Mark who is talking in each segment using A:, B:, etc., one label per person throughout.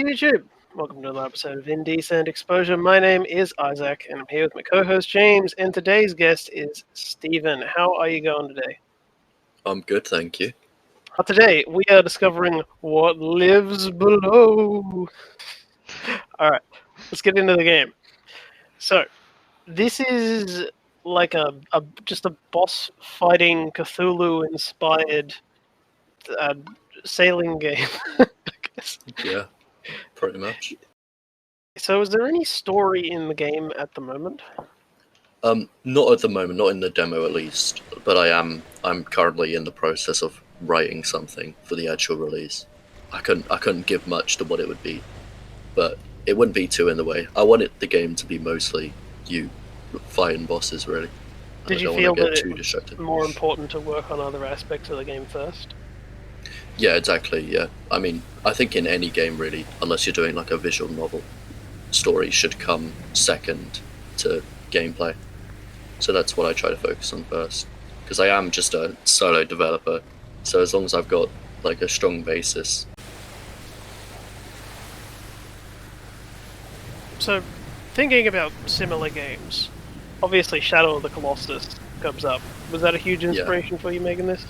A: YouTube? Welcome to another episode of IndieCent Exposure. My name is Isaac, and I'm here with my co-host James, and today's guest is Stephen. How are you going today?
B: I'm good, thank you.
A: Today, we are discovering what lives below. Alright, let's get into the game. So, this is like just a boss-fighting, Cthulhu-inspired sailing game, I guess.
B: Yeah, pretty much.
A: So is there any story in the game at the moment?
B: Not at the moment, not in the demo at least, but I'm currently in the process of writing something for the actual release. I couldn't give much to what it would be, but it wouldn't be too in the way. I wanted the game to be mostly you fighting bosses, really.
A: Did you feel that it was more important to work on other aspects of the game first?
B: Yeah, exactly, yeah. I mean, I think in any game, really, unless you're doing like a visual novel, story should come second to gameplay. So that's what I try to focus on first. Because I am just a solo developer, so as long as I've got like a strong basis.
A: So, thinking about similar games, obviously Shadow of the Colossus comes up. Was that a huge inspiration for you making this?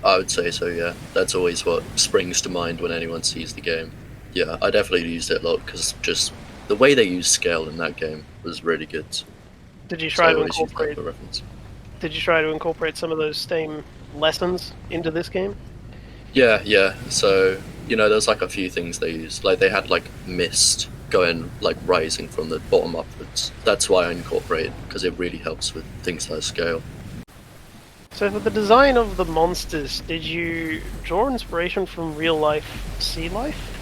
B: I would say so, yeah. That's always what springs to mind when anyone sees the game. Yeah, I definitely used it a lot, because just the way they use scale in that game was really good.
A: Did you try to incorporate? Did you try to incorporate some of those same lessons into this game?
B: Yeah. So there's like a few things they used. Like they had like mist going like rising from the bottom upwards. That's why I incorporate, because it really helps with things like scale.
A: So for the design of the monsters, did you draw inspiration from real life sea life?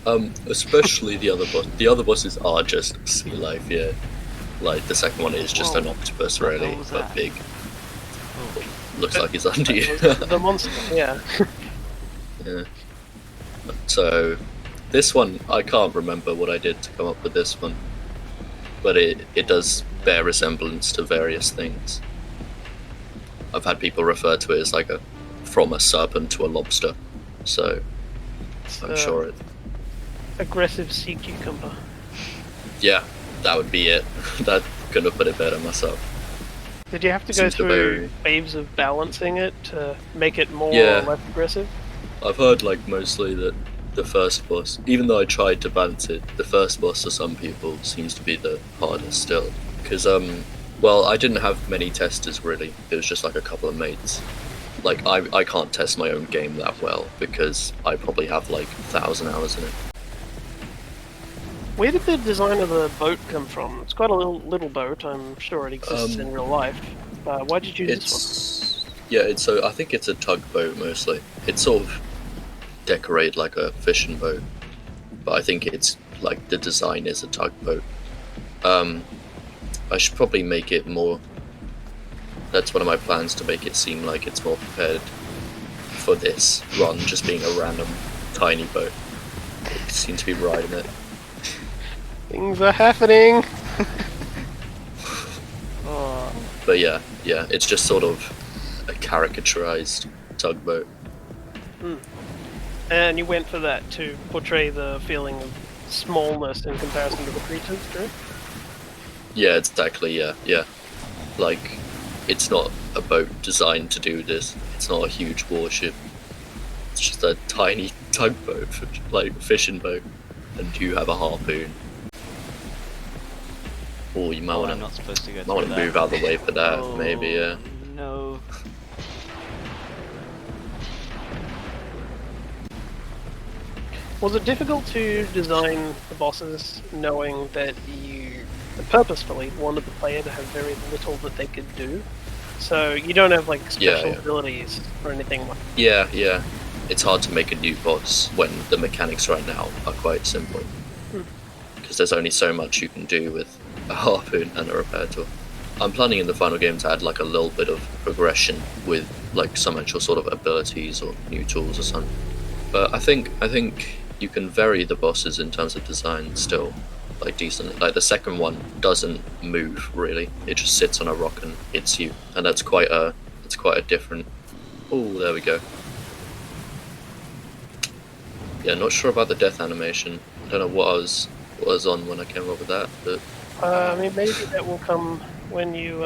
B: Especially the other boss. The other bosses are just sea life, yeah. Like the second one is just an octopus, really, but big. Looks like he's under you.
A: The monster, yeah.
B: Yeah. So, this one, I can't remember what I did to come up with this one, but it does bear resemblance to various things. I've had people refer to it as like from a serpent to a lobster, so I'm sure it.
A: Aggressive sea cucumber.
B: Yeah, that would be it. That couldn't have put it better myself.
A: Did you have to go through waves of balancing it to make it more or less aggressive? I've
B: heard like mostly that the first boss, even though I tried to balance it, the first boss for some people seems to be the hardest still. Because well, I didn't have many testers really. It was just like a couple of mates. Like I can't test my own game that well because I probably have like 1,000 hours in it.
A: Where did the design of the boat come from? It's quite a little boat. I'm sure it exists in real life. Why did you choose this one?
B: Yeah, I think it's a tugboat mostly. It's sort of decorated like a fishing boat, but I think it's like the design is a tugboat. I should probably make it more. That's one of my plans, to make it seem like it's more prepared for this rather than just being a random tiny boat. It seems to be riding it.
A: Things are happening.
B: But yeah, it's just sort of a caricaturized tugboat.
A: And you went for that to portray the feeling of smallness in comparison to the creatures, correct?
B: Yeah, exactly, yeah. Like, it's not a boat designed to do this. It's not a huge warship. It's just a tiny tugboat, like a fishing boat, and you have a harpoon. Oh, you might want to move out of the way for that, maybe, yeah.
C: No.
A: Was it difficult to design the bosses knowing that you purposefully wanted the player to have very little that they could do? So you don't have like special abilities or anything like that?
B: Yeah. It's hard to make a new boss when the mechanics right now are quite simple. Because there's only so much you can do with a harpoon and a repair tool. I'm planning in the final game to add like a little bit of progression with like some actual sort of abilities or new tools or something. But I think you can vary the bosses in terms of design still, like decently. Like the second one doesn't move really; it just sits on a rock and hits you, and that's quite a different. Oh, there we go. Yeah, not sure about the death animation. I don't know what I was on when I came up with that, but
A: I mean, maybe that will come when you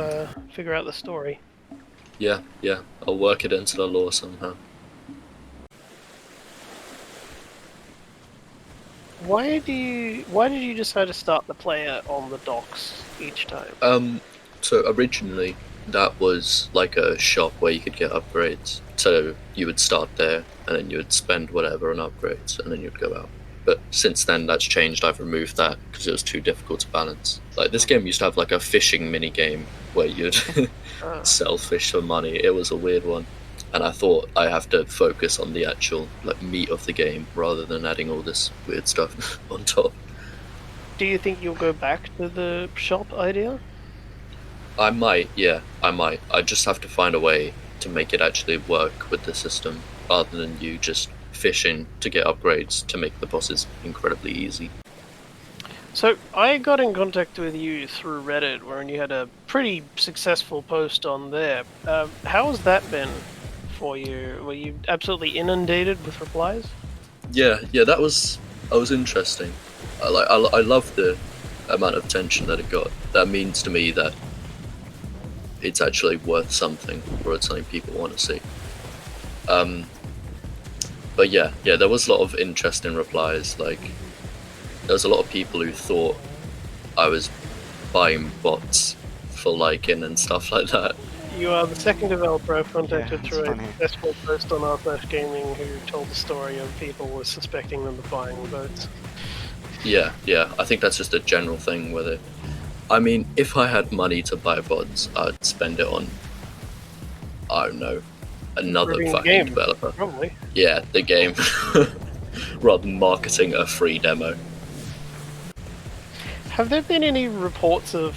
A: figure out the story.
B: yeah, I'll work it into the lore somehow.
A: Why did you decide to start the player on the docks each time?
B: So originally that was like a shop where you could get upgrades. So you would start there, and then you would spend whatever on upgrades, and then you'd go out. But since then, that's changed. I've removed that because it was too difficult to balance. Like this game used to have like a fishing mini game where you'd sell fish for money. It was a weird one, and I thought I have to focus on the actual like meat of the game rather than adding all this weird stuff on top.
A: Do you think you'll go back to the shop idea?
B: I might, yeah, I might. I just have to find a way to make it actually work with the system rather than you just fishing to get upgrades to make the bosses incredibly easy.
A: So I got in contact with you through Reddit, wherein you had a pretty successful post on there. How has that been for you? Were you absolutely inundated with replies?
B: Yeah, that was interesting. I love the amount of attention that it got. That means to me that it's actually worth something, or it's something people want to see. But yeah, there was a lot of interesting replies. Like, there was a lot of people who thought I was buying bots for liking and stuff like that.
A: You are the second developer I've contacted
C: Yeah,
A: through
C: it's
A: a
C: funny.
A: successful post on r/gaming who told the story of people were suspecting them of buying votes.
B: Yeah, I think that's just a general thing with it. I mean, if I had money to buy bots, I'd spend it on, I don't know, another
A: Improving the
B: fucking
A: game,
B: developer.
A: probably.
B: Yeah, the game. Rather than marketing a free demo.
A: Have there been any reports of,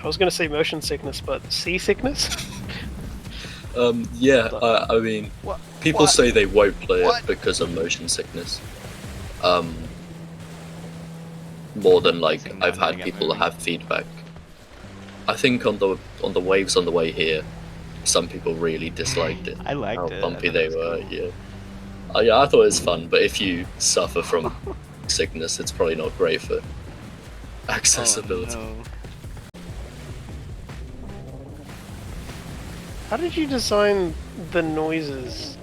A: I was going to say motion sickness, but seasickness?
B: Yeah, I mean,
C: What?
B: people
C: What?
B: say they won't play
C: What?
B: it because of motion sickness. More than like
C: Sitting
B: I've
C: down
B: had
C: to get
B: people
C: moving.
B: have feedback. I think on the waves on the way here, some people really disliked it.
C: I liked
B: how
C: it. I
B: bumpy
C: thought
B: they
C: it was
B: were.
C: cool.
B: Yeah. Yeah, I thought it was fun, but if you suffer from sickness, it's probably not great for accessibility.
C: Oh, no.
A: How did you design the noises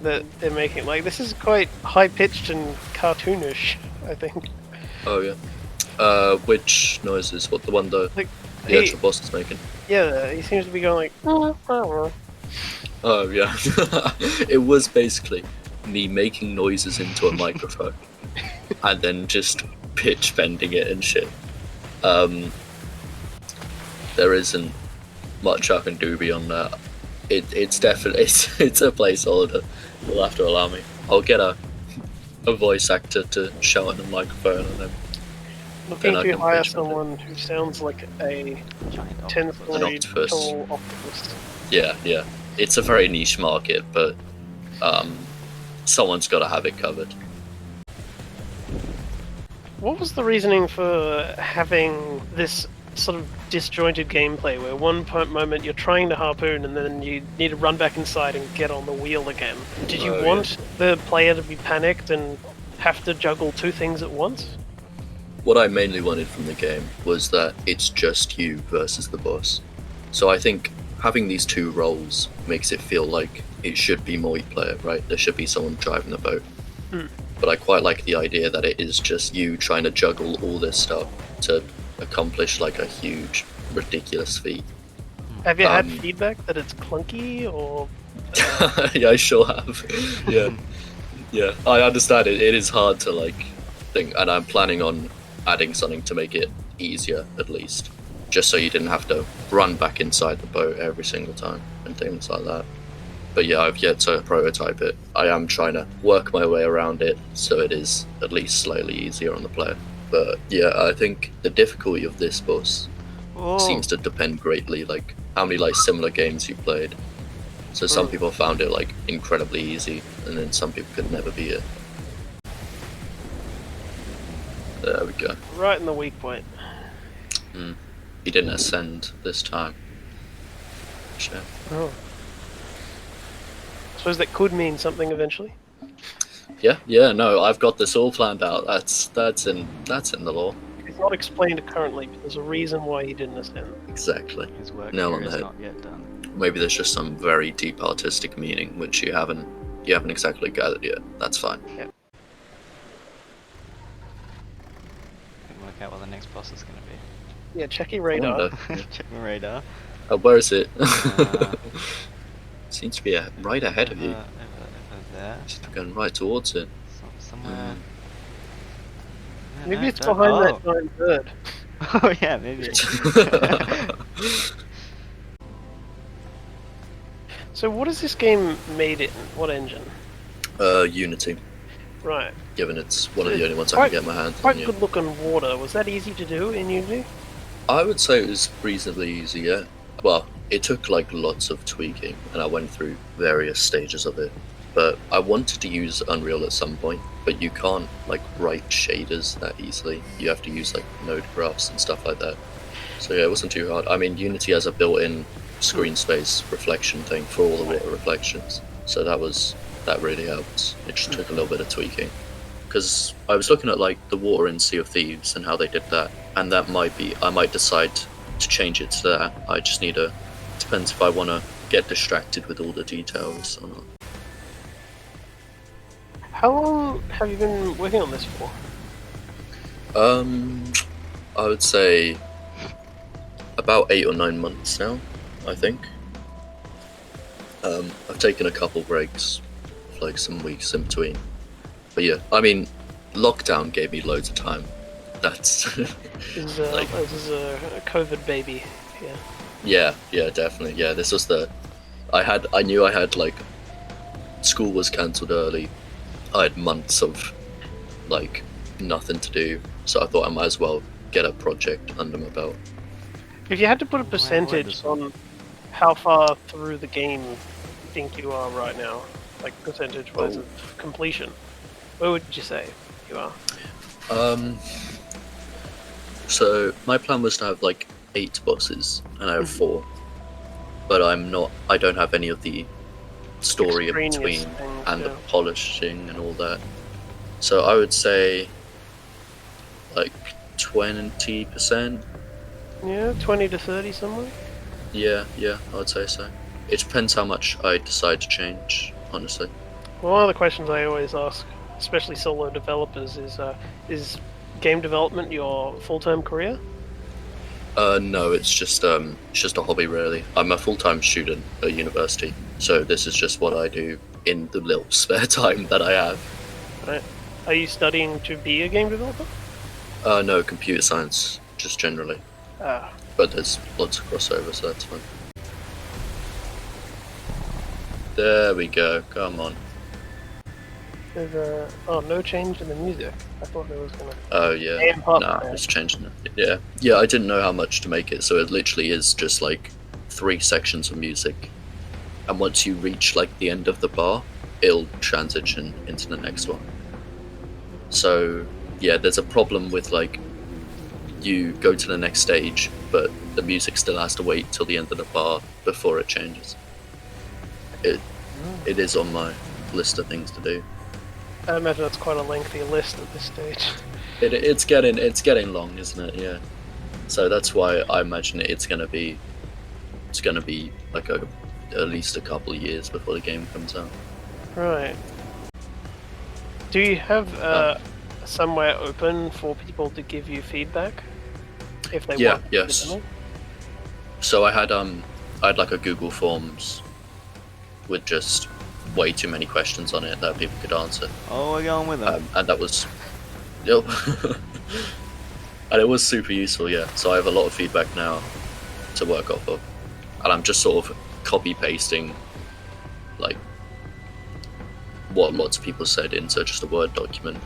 A: that they're making? Like, this is quite high-pitched and cartoonish, I think.
B: Oh yeah. Which noises? What, the one the
A: Like,
B: the actual boss is making?
A: yeah, he seems to be going like...
B: Oh yeah. It was basically me making noises into a microphone and then just pitch bending it and shit. There isn't much I can do beyond that. It's definitely it's a placeholder. You'll have to allow me. I'll get a voice actor to shout in the microphone and then
A: Looking
B: I
A: to
B: can
A: hire
B: pitch bend it.
A: someone who sounds like a
C: Giant octopus.
A: 10-story
B: octopus.
A: tall octopus.
B: Yeah. It's a very niche market, but someone's got to have it covered.
A: What was the reasoning for having this sort of disjointed gameplay where moment you're trying to harpoon and then you need to run back inside and get on the wheel again? Did you
B: Oh,
A: want the player to be panicked and have to juggle two things at once?
B: What I mainly wanted from the game was that it's just you versus the boss. So I think having these two roles makes it feel like it should be multiplayer, right? There should be someone driving the boat. But I quite like the idea that it is just you trying to juggle all this stuff to accomplish like a huge, ridiculous feat.
A: Have you had feedback that it's clunky or...
B: Yeah, I sure have. Yeah, I understand it. It is hard to like think, and I'm planning on adding something to make it easier, at least, just so you didn't have to run back inside the boat every single time and things like that. But yeah, I've yet to prototype it. I am trying to work my way around it so it is at least slightly easier on the player. But yeah, I think the difficulty of this boss seems to depend greatly, like how many like similar games you played. So some people found it like incredibly easy, and then some people could never beat it. There we go.
A: Right in the weak point.
B: He didn't ascend this time. Shit.
A: Oh. Suppose that could mean something eventually.
B: Yeah, no, I've got this all planned out. That's in the law.
A: It's not explained currently, but there's a reason why he didn't ascend.
B: Exactly.
C: His work
B: Nail
C: here
B: on the
C: is
B: head.
C: not yet done.
B: Maybe there's just some very deep artistic meaning which you haven't exactly gathered yet. That's fine.
A: Yeah.
C: Can work out what the next boss is going to be.
A: Yeah, check your radar.
B: wonder.
C: Check my radar.
B: Where is it?
C: Uh,
B: Seems to be right ahead of you.
C: over there.
B: Just going right towards it.
C: Somewhere. No,
A: Maybe
C: no,
A: it's
C: don't-
A: behind
C: oh.
A: that giant bird.
C: Oh yeah, maybe.
A: So what is this game made in? What engine?
B: Unity.
A: Right.
B: Given it's one of the only ones I
A: Quite-
B: can get my hands on.
A: Quite
B: Yeah.
A: good looking water. Was that easy to do in Unity?
B: I would say it was reasonably easy, yeah. Well, it took like lots of tweaking, and I went through various stages of it. But I wanted to use Unreal at some point, but you can't like write shaders that easily. You have to use like node graphs and stuff like that. So yeah, it wasn't too hard. I mean, Unity has a built-in screen space reflection thing for all the water reflections, so that really helped. It just took a little bit of tweaking. Because I was looking at like the water in Sea of Thieves and how they did that, and I might decide to change it to that. I just need depends if I want to get distracted with all the details or not.
A: How long have you been working on this for?
B: I would say about 8 or 9 months now, I think. I've taken a couple breaks, like some weeks in between. But yeah, I mean, lockdown gave me loads of time. That's
A: This is,
B: Like-
A: this is a COVID baby. Yeah.
B: yeah, definitely. Yeah, this was I knew I had like, school was cancelled early. I had months of like nothing to do, so I thought I might as well get a project under my belt.
A: If you had to put a
C: Where
A: percentage
C: this one?
A: on how far through the game you think you are right now, like percentage-wise
B: Oh.
A: of completion, where would you say you are?
B: So my plan was to have like 8 bosses, and I have 4. But I don't have any of the story in
A: Extraneous
B: between
A: things,
B: and
A: yeah.
B: the polishing and all that. So I would say like 20%.
A: Yeah, 20 to 30 somewhere.
B: Yeah, I would say so. It depends how much I decide to change, honestly.
A: Well, one of the questions I always ask, especially solo developers, is game development your full-time career?
B: No, it's just a hobby really. I'm a full-time student at university, so this is just what I do in the little spare time that I have.
A: Right. Are you studying to be a game developer?
B: No, computer science, just generally.
A: Ah,
B: But there's lots of crossover, so that's fine. There we go, come on.
A: there's no change in the music. I thought there was gonna.
B: Oh yeah,
A: And pop,
B: nah,
A: man.
B: it's changing it. Yeah, I didn't know how much to make it, so it literally is just like 3 sections of music. And once you reach like the end of the bar, it'll transition into the next one. So yeah, there's a problem with like, you go to the next stage, but the music still has to wait till the end of the bar before it changes. It is on my list of things to do.
A: I imagine it's quite a lengthy list at this stage.
B: It's getting long, isn't it? Yeah. So that's why I imagine it's gonna be like at least a couple of years before the game comes out.
A: Right. Do you have somewhere open for people to give you feedback if they
B: Yeah,
A: want?
B: yes. So I had like a Google Forms with just way too many questions on it that people could answer.
C: Oh, we're going with them.
B: And that was, yep. And it was super useful, yeah. So I have a lot of feedback now to work off of, and I'm just sort of copy pasting like what lots of people said into just a Word document,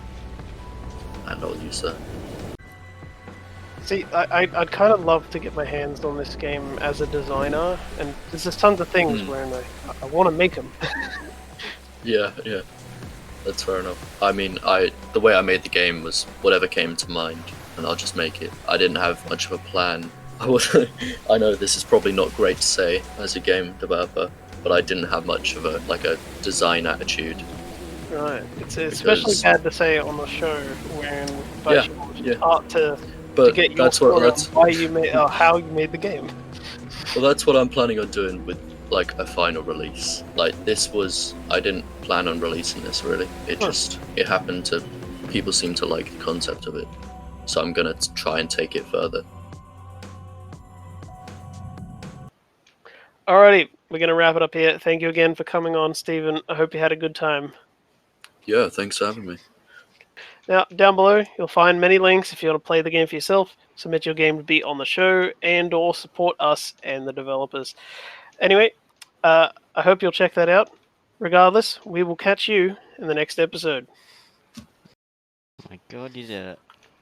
B: and I'll use that.
A: See, I'd kind of love to get my hands on this game as a designer, and there's just tons of things where I want to make them.
B: Yeah, that's fair enough. I mean, the way I made the game was whatever came to mind, and I'll just make it. I didn't have much of a plan. I know this is probably not great to say as a game developer, but I didn't have much of a design attitude.
A: Right. It's especially
B: Because
A: bad to say on the show when
B: Yeah,
A: it's
B: yeah.
A: hard to
B: but
A: get your
B: that's what
A: story on
B: that's
A: why you made or how you made the game.
B: well, that's what I'm planning on doing with like a final release. Like I didn't plan on releasing this really. It happened to people seem to like the concept of it, so I'm gonna try and take it further.
A: Alrighty, we're gonna wrap it up here. Thank you again for coming on, Stephen. I hope you had a good time.
B: Yeah, thanks for having me.
A: Now, down below, you'll find many links if you want to play the game for yourself, submit your game to be on the show, and/or support us and the developers. Anyway, I hope you'll check that out. Regardless, we will catch you in the next episode.
C: Oh my god, you did it.